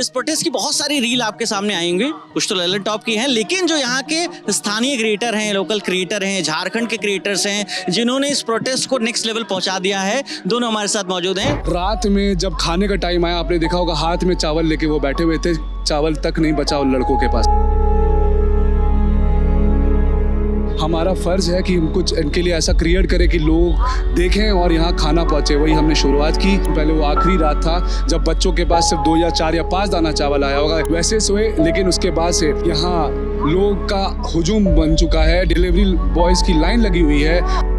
इस प्रोटेस्ट की बहुत सारी रील आपके सामने आएंगे, कुछ तो ललन टॉप की हैं, लेकिन जो यहाँ के स्थानीय क्रिएटर हैं, लोकल क्रिएटर हैं, झारखंड के क्रिएटर्स हैं, जिन्होंने इस प्रोटेस्ट को नेक्स्ट लेवल पहुंचा दिया है, दोनों हमारे साथ मौजूद हैं। रात में जब खाने का टाइम आया, आपने देखा होगा हाथ में चावल लेके वो बैठे हुए थे, चावल तक नहीं बचा उन लड़कों के पास। हमारा फर्ज है कि हम कुछ इनके लिए ऐसा क्रिएट करें कि लोग देखें और यहाँ खाना पहुँचे। वही हमने शुरुआत की। पहले वो आखिरी रात था जब बच्चों के पास सिर्फ 2 या 4 या 5 दाना चावल आया होगा, वैसे सोए। लेकिन उसके बाद से यहाँ लोग का हुजूम बन चुका है, डिलीवरी बॉयज़ की लाइन लगी हुई है।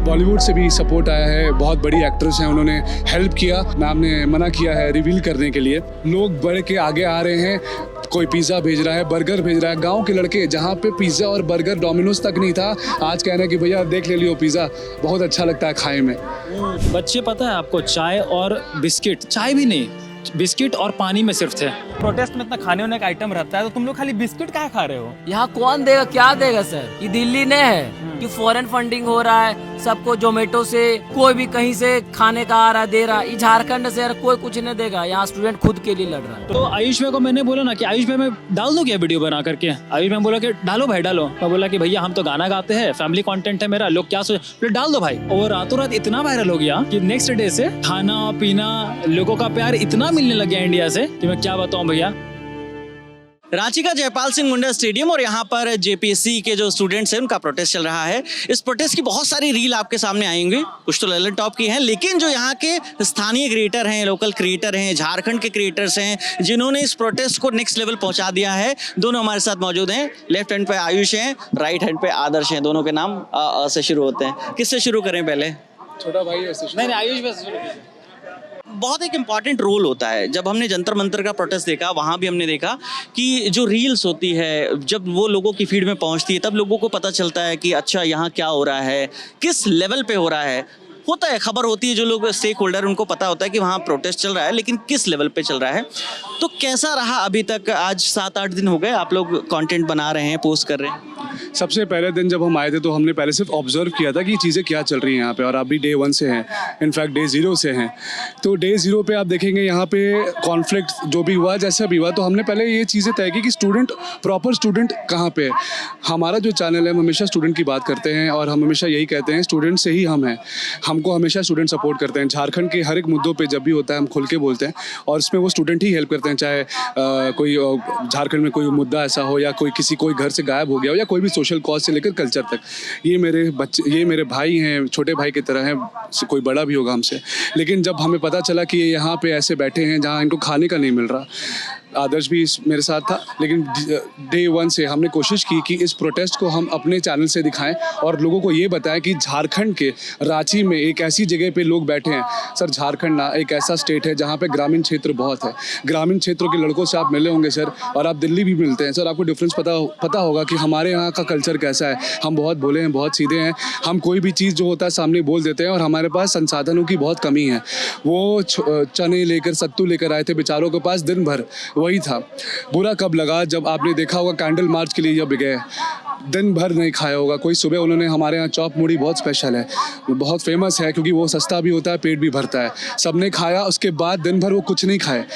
बॉलीवुड से भी सपोर्ट आया है, बहुत बड़ी एक्ट्रेस हैं, उन्होंने हेल्प किया। मैम ने मना किया है रिवील करने के लिए। लोग बढ़ के आगे आ रहे हैं, कोई पिज़्ज़ा भेज रहा है, बर्गर भेज रहा है। गांव के लड़के जहां पे पिज़्ज़ा और बर्गर डोमिनोज तक नहीं था, आज कह रहे हैं कि भैया देख ले लियो पिज़्ज़ा, बहुत अच्छा लगता है खाए में। बच्चे पता है आपको चाय और बिस्किट, चाय भी नहीं, बिस्किट और पानी में सिर्फ थे। प्रोटेस्ट में इतना खाने होने का आइटम रहता है तो तुम लोग खाली बिस्किट क्या खा रहे हो? यहाँ कौन देगा, क्या देगा सर? ये दिल्ली ने है कि फॉरेन फंडिंग हो रहा है, सबको जोमेटो से कोई भी कहीं से खाने का आ रहा है, दे रहा है। ये झारखंड से कोई कुछ नहीं देगा, यहाँ स्टूडेंट खुद के लिए लड़ रहा है। तो आयुष भाई को मैंने बोला ना कि आयुष भाई मैं डाल दूं क्या वीडियो बना करके। आयुष भाई बोला कि डालो भाई डालो। मैं बोला कि भैया हम तो गाना गाते हैं, फैमिली कंटेंट है मेरा, लोग क्या सोच, डाल दो भाई। और रातों रात इतना वायरल हो गया कि नेक्स्ट डे से खाना पीना, लोगों का प्यार इतना मिलने लग गया इंडिया से कि मैं क्या बताऊं भैया। रांची का जयपाल सिंह मुंडा स्टेडियम और यहाँ पर जेपीएससी के जो स्टूडेंट्स हैं उनका प्रोटेस्ट चल रहा है। इस प्रोटेस्ट की बहुत सारी रील आपके सामने आएंगे, कुछ तो ललन टॉप की हैं, लेकिन जो यहाँ के स्थानीय क्रिएटर हैं, लोकल क्रिएटर हैं, झारखंड के क्रिएटर्स हैं, जिन्होंने इस प्रोटेस्ट को नेक्स्ट लेवल पहुंचा दिया है, दोनों हमारे साथ मौजूद हैं। लेफ्ट हैंड पे आयुष हैं, राइट हैंड पे आदर्श हैं। दोनों के नाम अ से शुरू होते हैं। किससे शुरू करें पहले? छोटा भाई नहीं आयुष बस बहुत एक इम्पॉर्टेंट रोल होता है। जब हमने जंतर मंतर का प्रोटेस्ट देखा, वहाँ भी हमने देखा कि जो रील्स होती है, जब वो लोगों की फीड में पहुँचती है, तब लोगों को पता चलता है कि अच्छा यहाँ क्या हो रहा है, किस लेवल पे हो रहा है। होता है, खबर होती है, जो लोग स्टेक होल्डर उनको पता होता है कि वहाँ प्रोटेस्ट चल रहा है, लेकिन किस लेवल पे चल रहा है। तो कैसा रहा अभी तक? आज 7-8 दिन हो गए आप लोग कंटेंट बना रहे हैं, पोस्ट कर रहे हैं। सबसे पहले दिन जब हम आए थे तो हमने पहले सिर्फ ऑब्जर्व किया था कि चीज़ें क्या चल रही हैं यहाँ पे, और आप भी डे 1 से हैं, इनफैक्ट डे 0 से हैं। तो डे 0 पे आप देखेंगे यहाँ पे कॉन्फ्लिक्ट जो भी हुआ, जैसा भी हुआ, तो हमने पहले ये चीज़ें तय की कि स्टूडेंट, प्रॉपर स्टूडेंट कहाँ पे है। हमारा जो चैनल है, हम हमेशा स्टूडेंट की बात करते हैं और हम हमेशा यही कहते हैं स्टूडेंट से ही हम हैं। हमको हमेशा स्टूडेंट सपोर्ट करते हैं। झारखंड के हर एक मुद्दों पे जब भी होता है हम खुल के बोलते हैं और इसमें वो स्टूडेंट ही हेल्प करते हैं। चाहे कोई झारखंड में कोई मुद्दा ऐसा हो या कोई घर से गायब हो गया हो या कोई भी सोशल कॉज से लेकर कल्चर तक, ये मेरे बच्चे, ये मेरे भाई हैं, छोटे भाई की तरह हैं, कोई बड़ा भी होगा हमसे। लेकिन जब हमें पता चला कि ये यहाँ पे ऐसे बैठे हैं जहाँ इनको खाने का नहीं मिल रहा, आदर्श भी मेरे साथ था, लेकिन डे 1 से हमने कोशिश की कि इस प्रोटेस्ट को हम अपने चैनल से दिखाएं और लोगों को ये बताएं कि झारखंड के रांची में एक ऐसी जगह पे लोग बैठे हैं। सर, झारखंड ना एक ऐसा स्टेट है जहाँ पे ग्रामीण क्षेत्र बहुत है। ग्रामीण क्षेत्रों के लड़कों से आप मिले होंगे सर, और आप दिल्ली भी मिलते हैं सर, आपको डिफरेंस पता होगा कि हमारे यहाँ का कल्चर कैसा है। हम बहुत भोले हैं, बहुत सीधे हैं, हम कोई भी चीज़ जो होता है सामने बोल देते हैं, और हमारे पास संसाधनों की बहुत कमी है। वो चने लेकर, सत्तू लेकर आए थे बेचारों के पास, दिन भर वही था। बुरा कब लगा जब आपने देखा होगा कैंडल मार्च के लिए जब गए, दिन भर नहीं खाया होगा कोई। सुबह उन्होंने, हमारे यहाँ चॉप मुड़ी बहुत स्पेशल है, बहुत फेमस है क्योंकि वो सस्ता भी होता है, पेट भी भरता है। सबने खाया, उसके बाद दिन भर वो कुछ नहीं खाए।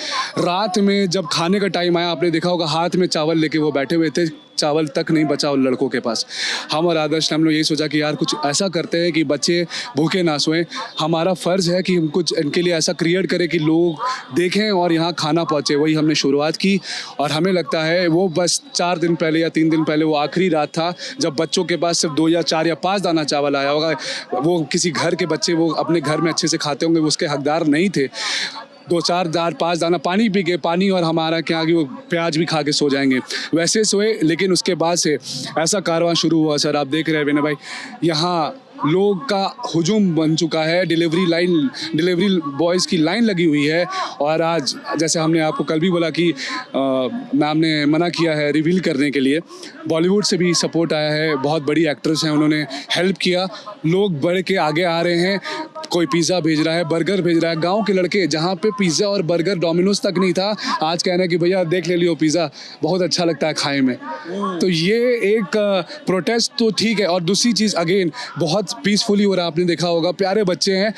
रात में जब खाने का टाइम आया, आपने देखा होगा हाथ में चावल लेके वो बैठे हुए थे, चावल तक नहीं बचा उन लड़कों के पास। हम और आदर्श ने हम लोग यही सोचा कि यार कुछ ऐसा करते हैं कि बच्चे भूखे ना सोएं। हमारा फ़र्ज़ है कि हम कुछ इनके लिए ऐसा क्रिएट करें कि लोग देखें और यहाँ खाना पहुँचे। वही हमने शुरुआत की, और हमें लगता है वो बस 4 दिन पहले या 3 दिन पहले वो आखिरी रात था जब बच्चों के पास सिर्फ 2 या 4 या 5 दाना चावल आया होगा। वो किसी घर के बच्चे, वो अपने घर में अच्छे से खाते होंगे, वो उसके हकदार नहीं थे। 2-4 दार 5 दाना पानी पी के, पानी और हमारा क्या कि वो प्याज भी खा के सो जाएंगे, वैसे सोए। लेकिन उसके बाद से ऐसा कारवां शुरू हुआ सर, आप देख रहे हैं विनय भाई, यहाँ लोग का हुजूम बन चुका है, डिलीवरी बॉयज़ की लाइन लगी हुई है। और आज जैसे हमने आपको कल भी बोला कि मैम ने मना किया है रिवील करने के लिए। बॉलीवुड से भी सपोर्ट आया है, बहुत बड़ी एक्ट्रेस हैं, उन्होंने हेल्प किया। लोग बढ़ के आगे आ रहे हैं, कोई पिज़्ज़ा भेज रहा है, बर्गर भेज रहा है। गांव के लड़के जहां पे पिज़्ज़ा और बर्गर डोमिनोज तक नहीं था, आज कह रहे हैं कि भैया देख ले लियो पिज़्ज़ा, बहुत अच्छा लगता है खाए में। तो ये एक प्रोटेस्ट तो ठीक है। और दूसरी चीज़ अगेन बहुत पीसफुली हो रहा है, आपने देखा होगा, प्यारे बच्चे हैं,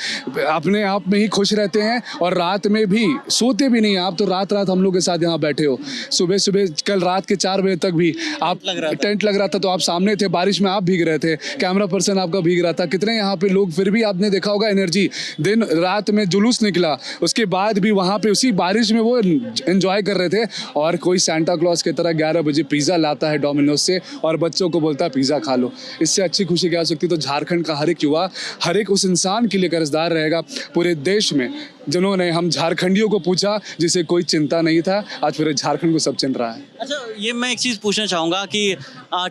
अपने आप में ही खुश रहते हैं और रात में भी सोते भी नहीं। आप तो रात रात हम लोग के साथ यहाँ बैठे हो, सुबह सुबह कल रात के 4 बजे तक भी आप टेंट लग रहा था तो आप सामने थे, बारिश में आप भीग रहे थे, कैमरा पर्सन आपका भीग रहा था। कितने यहाँ पे लोग, फिर भी आपने देखा होगा एनर्जी, दिन रात में जुलूस निकला, उसके बाद भी वहाँ पे उसी बारिश में वो एंजॉय कर रहे थे। और कोई सांता क्लॉज की तरह 11 बजे पिज़्ज़ा लाता है डोमिनोज से और बच्चों को बोलता है पिज़्ज़ा खा लो। इससे अच्छी खुशी क्या हो सकती। तो झारखंड का हर एक युवा, हर एक उस इंसान के लिए कर्जदार रहेगा पूरे देश में जिन्होंने हम झारखंडियों को पूछा जिसे कोई चिंता नहीं था। आज पूरे झारखंड को सब चिन रहा है। अच्छा, ये मैं एक चीज़ पूछना चाहूँगा कि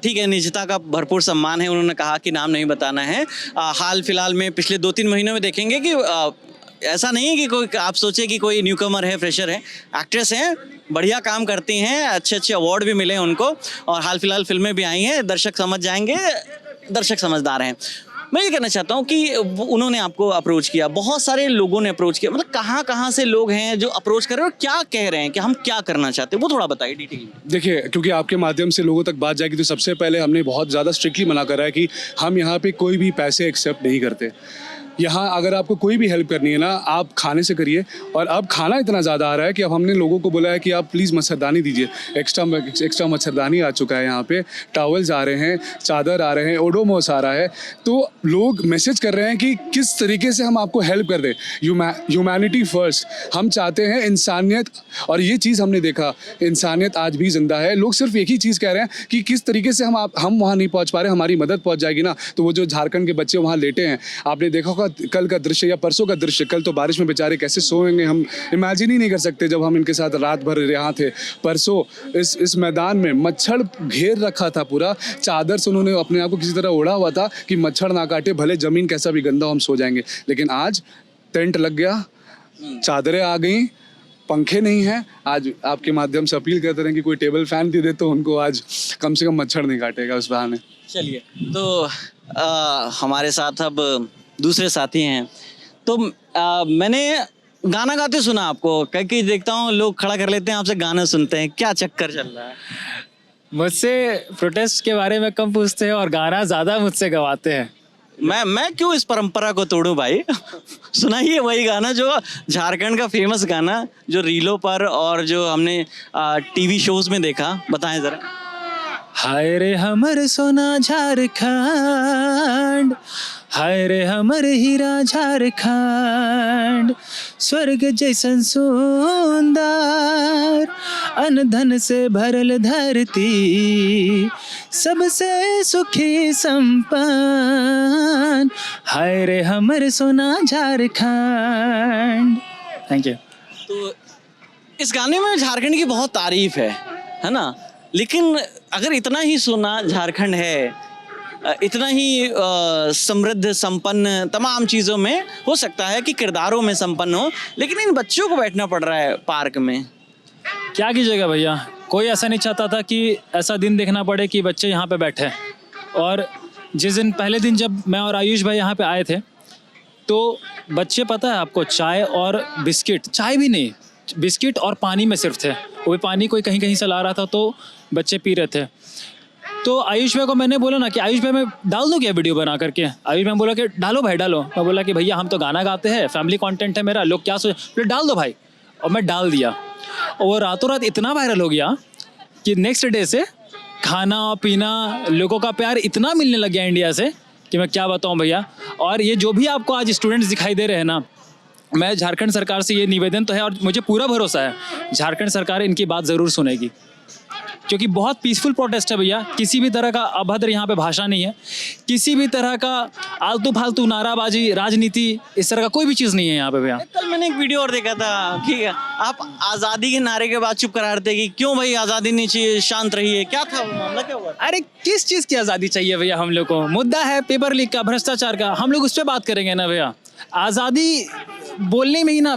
ठीक है, निजता का भरपूर सम्मान है, उन्होंने कहा कि नाम नहीं बताना है। हाल फिलहाल में पिछले 2-3 महीनों में देखेंगे कि ऐसा नहीं है कि कोई आप सोचे कि कोई न्यूकमर है, फ्रेशर है, एक्ट्रेस हैं, बढ़िया काम करती हैं, अच्छे अच्छे अवार्ड भी मिले हैं उनको और हाल फिलहाल फिल्में भी आई हैं। दर्शक समझ जाएंगे, दर्शक समझदार हैं। मैं ये कहना चाहता हूँ कि उन्होंने आपको अप्रोच किया, बहुत सारे लोगों ने अप्रोच किया, मतलब कहाँ कहाँ से लोग हैं जो अप्रोच कर रहे हैं और क्या कह रहे हैं कि हम क्या करना चाहते हैं, वो थोड़ा बताइए डिटेल में। देखिए, क्योंकि आपके माध्यम से लोगों तक बात जाएगी तो सबसे पहले हमने बहुत ज़्यादा स्ट्रिक्टली मना करा है कि हम यहाँ पे कोई भी पैसे एक्सेप्ट नहीं करते। यहाँ अगर आपको कोई भी हेल्प करनी है ना, आप खाने से करिए। और अब खाना इतना ज़्यादा आ रहा है कि अब हमने लोगों को बोला है कि आप प्लीज़ मच्छरदानी दीजिए। एक्स्ट्रा मच्छरदानी आ चुका है यहाँ पे, टॉवल्स आ रहे हैं, चादर आ रहे हैं, ओडोमोस आ रहा है। तो लोग मैसेज कर रहे हैं कि किस तरीके से हम आपको हेल्प कर दें। ह्यूमैनिटी फर्स्ट, हम चाहते हैं इंसानियत। और ये चीज़ हमने देखा, इंसानियत आज भी जिंदा है। लोग सिर्फ एक ही चीज़ कह रहे हैं कि किस तरीके से हम वहाँ नहीं पहुँच पा रहे, हमारी मदद पहुँच जाएगी ना। तो वो जो झारखंड के बच्चे वहाँ लेटे हैं, आपने देखा होगा कल का दृश्य या परसों का दृश्य, कल तो बारिश में बेचारे कैसे सोएंगे हम इमेजिन ही नहीं कर सकते। जब हम इनके साथ रात भर यहाँ थे, परसों इस मैदान में मच्छर घेर रखा था पूरा, चादर से उन्होंने अपने आप को किसी तरह ओढ़ा हुआ था कि मच्छर ना काटे, भले जमीन कैसा भी गंदा हो हम सो जाएंगे। लेकिन आज टेंट लग गया, चादरें आ गई, पंखे नहीं हैं। आज आपके माध्यम से अपील करते रहे कि कोई टेबल फैन दे दे तो उनको आज कम से कम मच्छर नहीं काटेगा उस बहाने। चलिए, तो हमारे साथ अब दूसरे साथी हैं। तो मैंने गाना गाते सुना आपको, कई कई देखता हूँ लोग खड़ा कर लेते हैं, आपसे गाना सुनते हैं, क्या चक्कर चल रहा है? मुझसे प्रोटेस्ट के बारे में कम पूछते हैं और गाना ज़्यादा मुझसे गवाते हैं। मैं क्यों इस परंपरा को तोड़ूं भाई। सुनाइए वही गाना जो झारखंड का फेमस गाना, जो रीलों पर और जो हमने टीवी शोज में देखा, बताएं जरा। हाय रे हमर सोना झारखंड, हाय रे हमर हीरा झारखंड, स्वर्ग जैसन सुंदर, अन्न धन से भरल धरती, सबसे सुखी संपन्न, हाय रे हमर सोना झारखंड। Thank you. तो इस गाने में झारखंड की बहुत तारीफ है ना, लेकिन अगर इतना ही सोना झारखंड है, इतना ही समृद्ध संपन्न तमाम चीज़ों में, हो सकता है कि किरदारों में संपन्न हो, लेकिन इन बच्चों को बैठना पड़ रहा है पार्क में। क्या कीजिएगा भैया, कोई ऐसा नहीं चाहता था कि ऐसा दिन देखना पड़े कि बच्चे यहाँ पे बैठे। और जिस दिन, पहले दिन जब मैं और आयुष भाई यहाँ पे आए थे, तो बच्चे, पता है आपको, चाय और बिस्किट, चाय भी नहीं, बिस्किट और पानी में सिर्फ थे। वो भी पानी कोई कहीं कहीं से ला रहा था तो बच्चे पी रहे थे। तो आयुष भाई को मैंने बोला ना कि आयुष भाई मैं डाल दूँ क्या वीडियो बना करके। आयुष भाई बोला कि डालो भाई डालो। मैं बोला कि भैया हम तो गाना गाते हैं, फैमिली कंटेंट है मेरा, लोग क्या सोचे, डाल दो भाई। और मैं डाल दिया और वो रातों रात इतना वायरल हो गया कि नेक्स्ट डे से खाना पीना, लोगों का प्यार इतना मिलने लग गया इंडिया से कि मैं क्या बताऊँ भैया। और ये जो भी आपको आज स्टूडेंट्स दिखाई दे रहे हैं ना, मैं झारखंड सरकार से ये निवेदन तो है और मुझे पूरा भरोसा है झारखंड सरकार इनकी बात ज़रूर सुनेगी, क्योंकि बहुत पीसफुल प्रोटेस्ट है भैया। किसी भी तरह का अभद्र यहाँ पे भाषा नहीं है, किसी भी तरह का आलतू फालतू नाराबाजी, राजनीति, इस तरह का कोई भी चीज़ नहीं है यहाँ पे भैया। कल मैंने एक वीडियो और देखा था, ठीक है, आप आज़ादी के नारे के बाद चुप करा रहे थे कि क्यों भाई आज़ादी नहीं चाहिए, शांत रहिए, क्या था वो मामला, क्या हुआ? अरे किस चीज़ की आज़ादी चाहिए भैया हम लोग को? मुद्दा है पेपर लीक का, भ्रष्टाचार का, हम लोग उस पर बात करेंगे ना भैया। आज़ादी बोलने में ही ना,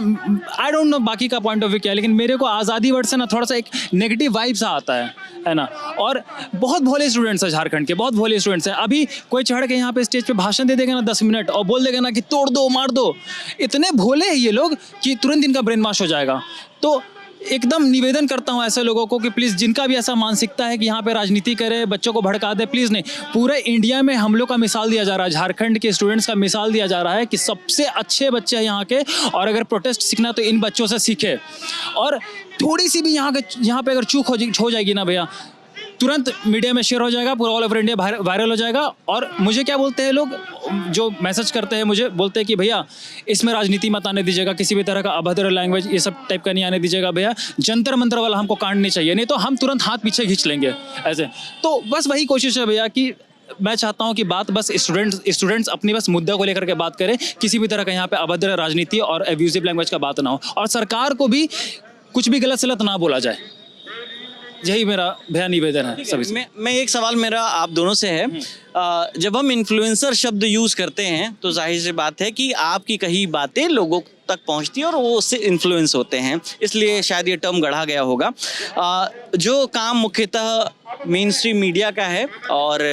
आई डोंट नो बाकी का पॉइंट ऑफ व्यू क्या है, लेकिन मेरे को आज़ादी वर्ड से ना थोड़ा सा एक नेगेटिव वाइब सा आता है ना। और बहुत भोले स्टूडेंट्स हैं झारखंड के, बहुत भोले स्टूडेंट्स हैं। अभी कोई चढ़ के यहाँ पे स्टेज पे भाषण दे देगा ना 10 मिनट और बोल देगा ना कि तोड़ दो मार दो, इतने भोले हैं ये लोग कि तुरंत इनका ब्रेन वॉश हो जाएगा। तो एकदम निवेदन करता हूँ ऐसे लोगों को कि प्लीज़, जिनका भी ऐसा मानसिकता है कि यहाँ पे राजनीति करे, बच्चों को भड़का दे, प्लीज़ नहीं। पूरे इंडिया में हम लोग का मिसाल दिया जा रहा है, झारखंड के स्टूडेंट्स का मिसाल दिया जा रहा है कि सबसे अच्छे बच्चे हैं यहाँ के, और अगर प्रोटेस्ट सीखना तो इन बच्चों से सीखे। और थोड़ी सी भी यहाँ पे अगर चूक हो जाएगी ना भैया, तुरंत मीडिया में शेयर हो जाएगा, पूरा ऑल ओवर इंडिया वायरल हो जाएगा। और मुझे क्या बोलते हैं लोग, जो मैसेज करते हैं मुझे, बोलते हैं कि भैया इसमें राजनीति मत आने दीजिएगा, किसी भी तरह का अभद्र लैंग्वेज ये सब टाइप का नहीं आने दीजिएगा भैया, जंतर मंतर वाला हमको कांड नहीं चाहिए, नहीं तो हम तुरंत हाथ पीछे खींच लेंगे ऐसे। तो बस वही कोशिश है भैया कि मैं चाहता हूँ कि बात बस स्टूडेंट्स अपनी बस मुद्दा को लेकर के बात करें, किसी भी तरह का यहाँ पे अभद्र राजनीति और एब्यूजिव लैंग्वेज का बात ना हो, और सरकार को भी कुछ भी गलत सलत ना बोला जाए। यही मेरा भैया निवेदन है सभी से। मैं एक सवाल मेरा आप दोनों से है, जब हम इन्फ्लुएंसर शब्द यूज़ करते हैं तो जाहिर सी बात है कि आपकी कही बातें लोगों तक पहुंचती हैं और वो उससे इन्फ्लुएंस होते हैं, इसलिए शायद ये टर्म गढ़ा गया होगा। जो काम मुख्यतः मेन स्ट्रीम मीडिया का है और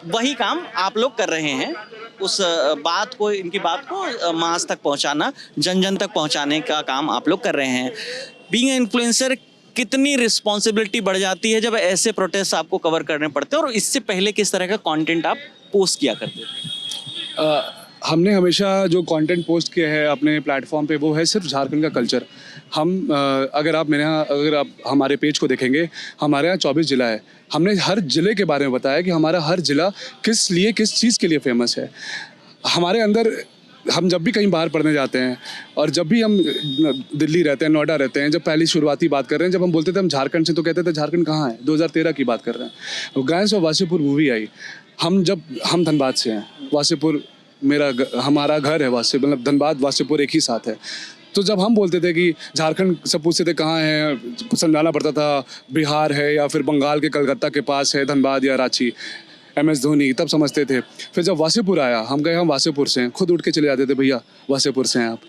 वही काम आप लोग कर रहे हैं, उस बात को, इनकी बात को मास तक पहुंचाना, जन जन तक पहुंचाने का काम आप लोग कर रहे हैं। बीइंग एन इन्फ्लुएंसर, कितनी रिस्पॉन्सिबिलिटी बढ़ जाती है जब ऐसे प्रोटेस्ट आपको कवर करने पड़ते हैं, और इससे पहले किस तरह का कंटेंट आप पोस्ट किया करते थे? हमने हमेशा जो कंटेंट पोस्ट किया है अपने प्लेटफॉर्म पे, वो है सिर्फ झारखंड का कल्चर। हम अगर आप हमारे पेज को देखेंगे, हमारे यहाँ 24 ज़िला है। हमने हर ज़िले के बारे में बताया कि हमारा हर ज़िला किस चीज़ के लिए फेमस है। हमारे अंदर, हम जब भी कहीं बाहर पढ़ने जाते हैं और जब भी हम दिल्ली रहते हैं, नोएडा रहते हैं, जब पहली शुरुआती बात कर रहे हैं, जब हम बोलते थे हम झारखंड से, तो कहते थे झारखंड कहाँ है, 2013 की बात कर रहे हैं। वो गायस और वासेपुर मूवी आई, हम धनबाद से हैं, वासेपुर हमारा घर है, मतलब धनबाद वासेपुर एक ही साथ है। तो जब हम बोलते थे कि झारखंड, सब पूछते थे कहाँ है, समझाना पड़ता था बिहार है या फिर बंगाल के कलकत्ता के पास है धनबाद या रांची, MS धोनी, तब समझते थे। फिर जब वासेपुर आया, हम कहे हम वासेपुर से हैं, खुद उठ के चले जाते थे, भैया वासेपुर से हैं आप,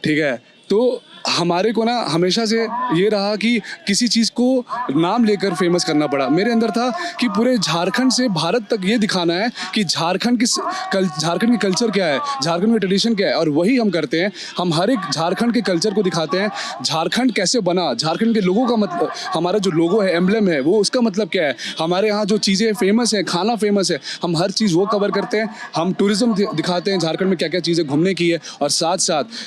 ठीक है। तो हमारे को ना हमेशा से ये रहा कि किसी चीज़ को नाम लेकर फेमस करना पड़ा। मेरे अंदर था कि पूरे झारखंड से भारत तक ये दिखाना है कि झारखंड की कल्चर क्या है, झारखंड में ट्रेडिशन क्या है, और वही हम करते हैं। हम हर एक झारखंड के कल्चर को दिखाते हैं, झारखंड कैसे बना, झारखंड के लोगों का मतलब, हमारा जो लोगो है, एम्बलम है, वो उसका मतलब क्या है, हमारे यहाँ जो चीज़ें फेमस हैं, खाना फेमस है, हम हर चीज़ वो कवर करते हैं। हम टूरिज़्म दिखाते हैं, झारखंड में क्या क्या चीज़ें घूमने की है, और साथ साथ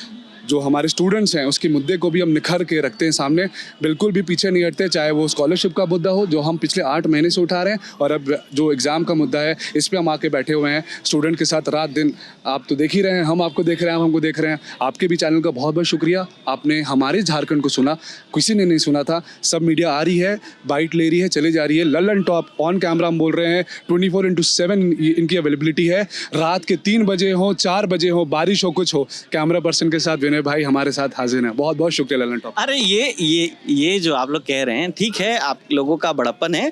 जो हमारे स्टूडेंट्स हैं उसके मुद्दे को भी हम निखर के रखते हैं सामने, बिल्कुल भी पीछे नहीं हटते। चाहे वो स्कॉलरशिप का मुद्दा हो जो हम पिछले 8 महीने से उठा रहे हैं, और अब जो एग्ज़ाम का मुद्दा है, इस पे हम आके बैठे हुए हैं स्टूडेंट के साथ रात दिन। आप तो देख ही रहे हैं, हम आपको देख रहे हैं, आप हमको देख रहे हैं। आपके भी चैनल का बहुत बहुत शुक्रिया, आपने हमारे झारखंड को सुना, किसी ने नहीं सुना था। सब मीडिया आ रही है, बाइट ले रही है, चले जा रही है। ललन टॉप ऑन कैमरा हम बोल रहे हैं, 24/7 इनकी अवेलेबिलिटी है। रात के 3 बजे हो, 4 बजे हो, बारिश हो, कुछ हो, कैमरा पर्सन के साथ विनय भाई हमारे साथ हाजिर हैं। बहुत बहुत शुक्रिया ललन टॉप। अरे ये जो आप लोग कह रहे हैं, ठीक है, आप लोगों का बड़प्पन है,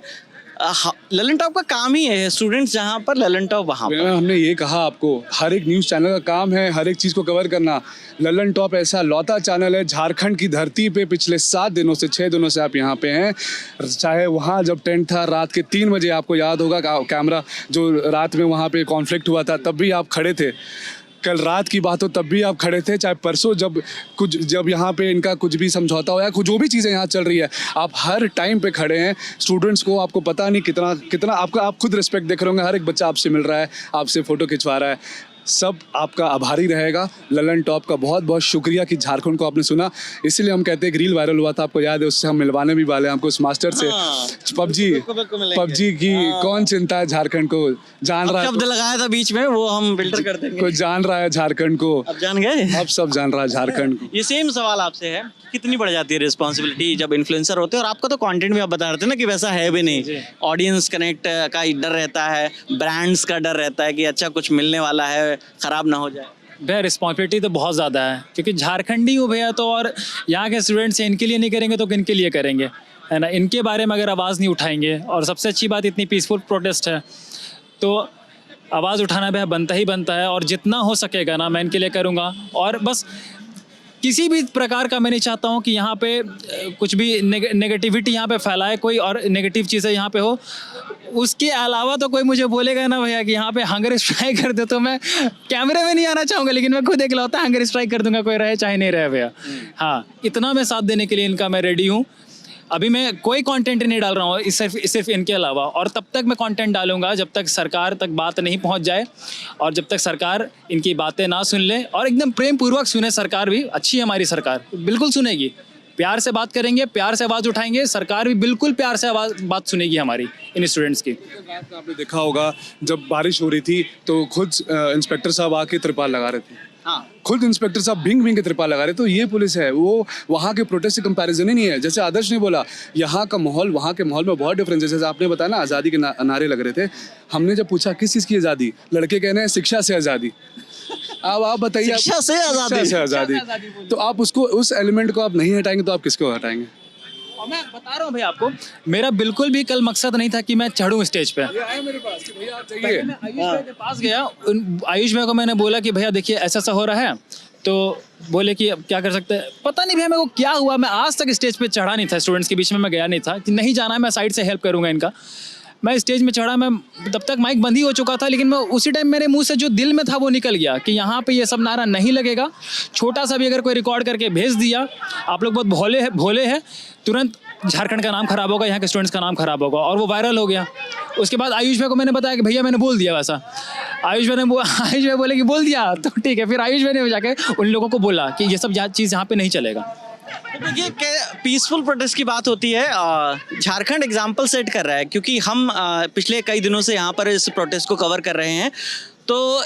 ललन टॉप का काम ही है, स्टूडेंट्स जहाँ पर ललन टॉप वहाँ पर। हमने ये कहा आपको, हर एक न्यूज़ चैनल का काम है हर एक चीज़ को कवर करना। ललन टॉप ऐसा लौता चैनल है झारखंड की धरती पे, पिछले 6 दिनों से आप यहाँ पे हैं। चाहे वहाँ जब टेंट था, रात के 3 बजे, आपको याद होगा कैमरा जो रात में वहाँ पे कॉन्फ्लिक्ट हुआ था, तब भी आप खड़े थे। कल रात की बात हो तब भी आप खड़े थे। चाहे परसों जब यहाँ पे इनका कुछ भी समझौता हो या कुछ जो भी चीज़ें यहाँ चल रही है, आप हर टाइम पे खड़े हैं। स्टूडेंट्स को आपको पता नहीं कितना आप खुद रिस्पेक्ट देख रहे होंगे। हर एक बच्चा आपसे मिल रहा है, आपसे फ़ोटो खिंचवा रहा है, सब आपका आभारी रहेगा। ललन टॉप का बहुत बहुत शुक्रिया कि झारखंड को आपने सुना। इसीलिए हम कहते हैं एक रील वायरल हुआ था, आपको याद है, उससे हम मिलवाने भी वाले हैं आपको उस मास्टर से। पबजी की कौन चिंता है झारखंड को, जान रहा है, शब्द लगाया था बीच में, वो हम फिल्टर कर देंगे। कोई जान रहा है झारखंड को, अब जान गए, अब सब जान रहा है झारखंड को। ये सेम सवाल आपसे है, कितनी बढ़ जाती है रिस्पॉन्सिबिलिटी जब इन्फ्लुएंसर होते हैं? और आपका तो कंटेंट भी आप बता रहे थे ना कि वैसा है भी नहीं, ऑडियंस कनेक्ट का डर रहता है, ब्रांड्स का डर रहता है कि अच्छा कुछ मिलने वाला है, खराब ना हो जाए। भैया रिस्पॉन्सिबिलिटी तो बहुत ज़्यादा है, क्योंकि झारखंडी हो भैया तो, और यहाँ के स्टूडेंट्स इनके लिए नहीं करेंगे तो किन के लिए करेंगे, है ना। इनके बारे में अगर आवाज़ नहीं उठाएंगे, और सबसे अच्छी बात इतनी पीसफुल प्रोटेस्ट है, तो आवाज़ उठाना भी बनता ही बनता है, और जितना हो सकेगा ना मैं इनके लिए करूँगा। और बस किसी भी प्रकार का मैं नहीं चाहता हूँ कि यहाँ पे कुछ भी नेगेटिविटी यहाँ पे फैलाए कोई, और नेगेटिव चीज़ें यहाँ पे हो। उसके अलावा तो कोई मुझे बोलेगा ना भैया कि यहाँ पे हंगर स्ट्राइक कर दे, तो मैं कैमरे में नहीं आना चाहूँगा, लेकिन मैं खुद इकलौता हंगर स्ट्राइक कर दूंगा, कोई रहे चाहे नहीं रहे भैया। हाँ, इतना मैं साथ देने के लिए इनका मैं रेडी हूँ। अभी मैं कोई कंटेंट नहीं डाल रहा हूँ सिर्फ इनके अलावा, और तब तक मैं कंटेंट डालूंगा जब तक सरकार तक बात नहीं पहुँच जाए, और जब तक सरकार इनकी बातें ना सुन ले, और एकदम प्रेम पूर्वक सुने। सरकार भी अच्छी है, हमारी सरकार बिल्कुल सुनेगी, प्यार से बात करेंगे, प्यार से आवाज़ उठाएंगे, सरकार भी बिल्कुल प्यार से बात सुनेगी हमारी इन स्टूडेंट्स की। आपने देखा होगा जब बारिश हो रही थी तो खुद इंस्पेक्टर साहब आके त्रिपाल लगा रहे थे। हाँ, खुद इंस्पेक्टर साहब भींग के त्रिपाल लगा रहे। तो ये पुलिस है, वो वहाँ के प्रोटेस्ट से कंपैरिजन ही नहीं है। जैसे आदर्श ने बोला, यहाँ का माहौल वहाँ के माहौल में बहुत डिफरेंस है। जैसे आपने बताया ना, आज़ादी के नारे लग रहे थे। हमने जब पूछा किस चीज़ की आज़ादी, लड़के कह रहे हैं शिक्षा से आज़ादी। अब आप बताइए, शिक्षा से आज़ादी। तो आप उसको, उस एलिमेंट को आप नहीं हटाएंगे तो आप किसको हटाएंगे? और मैं बता रहा हूँ भैया आपको, मेरा बिल्कुल भी कल मकसद नहीं था कि मैं चढ़ूँ स्टेज पे। मेरे पास कि भैया आप पहले चाहिए। मैं आयुष भाई के पास गया, आयुष भाई को मैंने बोला कि भैया देखिए ऐसा सा हो रहा है, तो बोले कि अब क्या कर सकते हैं। पता नहीं भैया मेरे को क्या हुआ, मैं आज तक स्टेज पे चढ़ा नहीं था, स्टूडेंट्स के बीच में मैं गया नहीं था कि नहीं जाना है, मैं साइड से हेल्प करूँगा इनका। मैं स्टेज में चढ़ा, मैं तब तक माइक बंद ही हो चुका था, लेकिन मैं उसी टाइम मेरे मुंह से जो दिल में था वो निकल गया कि यहाँ पे ये सब नारा नहीं लगेगा। छोटा सा भी अगर कोई रिकॉर्ड करके भेज दिया, आप लोग बहुत भोले हैं, तुरंत झारखंड का नाम खराब होगा, यहाँ के स्टूडेंट्स का नाम खराब होगा, और वो वायरल हो गया। उसके बाद आयुष भाई को मैंने बताया कि भैया मैंने बोल दिया वैसा। आयुष भाई बोले कि बोल दिया तो ठीक है। फिर आयुष भाई ने जाके उन लोगों को बोला कि ये सब चीज़ यहाँ पे नहीं चलेगा। देखिए पीसफुल प्रोटेस्ट की बात होती है, झारखंड एग्जाम्पल सेट कर रहा है, क्योंकि हम पिछले कई दिनों से यहाँ पर इस प्रोटेस्ट को कवर कर रहे हैं। तो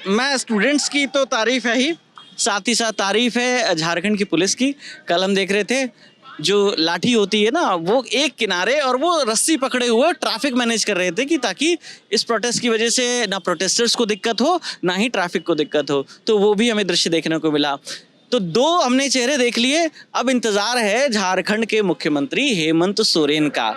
मैं स्टूडेंट्स की तो तारीफ है ही, साथ ही साथ तारीफ है झारखंड की पुलिस की। कल हम देख रहे थे, जो लाठी होती है ना, वो एक किनारे और वो रस्सी पकड़े हुए ट्रैफिक मैनेज कर रहे थे कि ताकि इस प्रोटेस्ट की वजह से ना प्रोटेस्टर्स को दिक्कत हो, ना ही ट्रैफिक को दिक्कत हो। तो वो भी हमें दृश्य देखने को मिला। तो 2 हमने चेहरे देख लिए, अब इंतजार है झारखंड के मुख्यमंत्री हेमंत सोरेन का।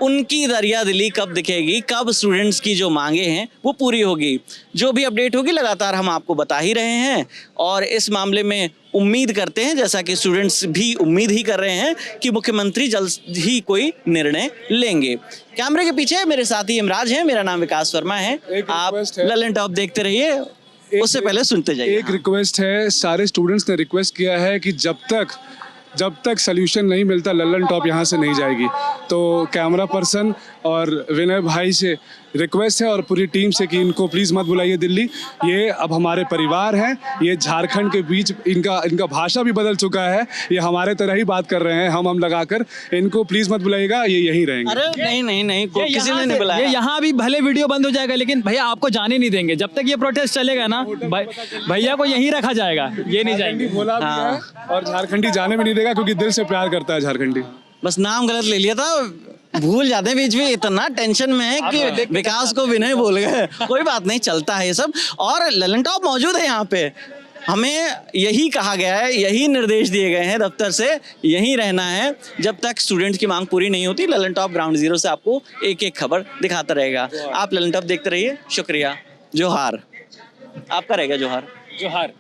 उनकी दरिया दिली कब दिखेगी, कब स्टूडेंट्स की जो मांगे हैं वो पूरी होगी। जो भी अपडेट होगी लगातार हम आपको बता ही रहे हैं, और इस मामले में उम्मीद करते हैं, जैसा कि स्टूडेंट्स भी उम्मीद ही कर रहे हैं, कि मुख्यमंत्री जल्द ही कोई निर्णय लेंगे। कैमरे के पीछे मेरे साथी इमराज हैं, मेरा नाम विकास वर्मा है। आप ललन टॉप देखते रहिए, उससे पहले सुनते जाइए। एक रिक्वेस्ट है, सारे स्टूडेंट्स ने रिक्वेस्ट किया है कि जब तक सोल्यूशन नहीं मिलता ललन टॉप यहाँ से नहीं जाएगी। तो कैमरा पर्सन और विनय भाई से रिक्वेस्ट है और पूरी टीम से कि इनको प्लीज़ मत बुलाइए दिल्ली। ये अब हमारे परिवार हैं, ये झारखंड के बीच इनका भाषा भी बदल चुका है, ये हमारे तरह ही बात कर रहे हैं, हम लगाकर। इनको प्लीज़ मत बुलाइएगा, ये यहीं रहेंगे। अरे नहीं, किसी ने नहीं बुलाया। ये यहाँ भी भले वीडियो बंद हो जाएगा, लेकिन भैया आपको जाने नहीं देंगे जब तक ये प्रोटेस्ट चलेगा ना। भैया को यहीं रखा जाएगा, ये नहीं जाएंगे। बोला भी है, और झारखंडी जाने में नहीं देगा क्योंकि दिल से प्यार करता है झारखंडी। बस नाम गलत ले लिया था, भूल जाते हैं बीच में, इतना टेंशन में है कि विकास को विनय बोल गए। कोई बात नहीं, चलता है ये सब। और ललन टॉप मौजूद है यहाँ पे, हमें यही कहा गया है, यही निर्देश दिए गए हैं दफ्तर से, यहीं रहना है जब तक स्टूडेंट्स की मांग पूरी नहीं होती। ललन टॉप ग्राउंड जीरो से आपको एक खबर दिखाता रहेगा। आप ललन टॉप देखते रहिए, शुक्रिया, जोहार। आपका रहेगा जोहार।